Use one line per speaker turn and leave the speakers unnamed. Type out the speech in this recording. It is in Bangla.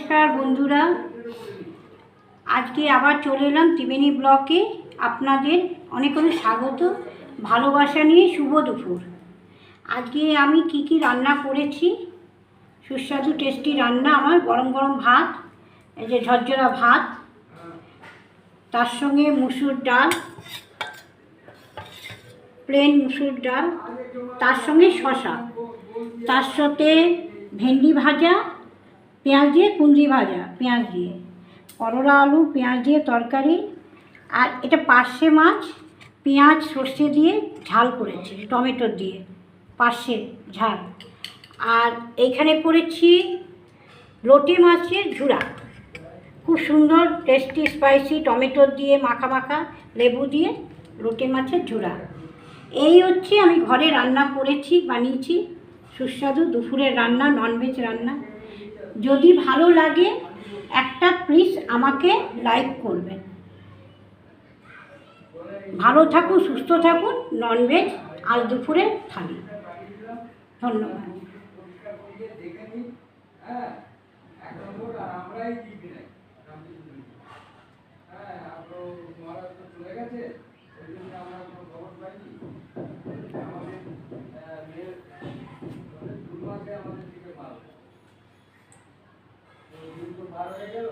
নমস্কার বন্ধুরা, আজকে আবার চলে এলাম ত্রিবেণী ব্লকে। আপনাদের অনেক অনেক স্বাগত, ভালোবাসা নিয়ে শুভ দুপুর। আজকে আমি কি রান্না করেছি, সুস্বাদু টেস্টি রান্না আমার। গরম গরম ভাত, এই যে ঝরঝরা ভাত, তার সঙ্গে মুসুর ডাল, প্লেন মুসুর ডাল, তার সঙ্গে শসা, তার সাথে ভেন্ডি ভাজা, পেঁয়াজ দিয়ে কুঁদরি ভাজা, পেঁয়াজ দিয়ে করলা আলু পেঁয়াজ দিয়ে তরকারি। আর এটা পার্শে মাছ, পেঁয়াজ সর্ষে দিয়ে ঝাল করেছি, টমেটো দিয়ে পার্শে ঝাল। আর এইখানে করেছি লোটে মাছের ঝুড়া, খুব সুন্দর টেস্টি স্পাইসি, টমেটো দিয়ে মাখা মাখা, লেবু দিয়ে লোটে মাছের ঝুড়া। এই হচ্ছে আমি ঘরে রান্না করেছি, বানিয়েছি সুস্বাদু দুপুরের রান্না, ননভেজ রান্না। যদি ভালো লাগে একটা প্লিজ আমাকে লাইক করবেন। ভালো থাকুন, সুস্থ থাকুন। ননভেজ আজ দুপুরে থালি। ধন্যবাদ।
ভালো হয়ে গেল।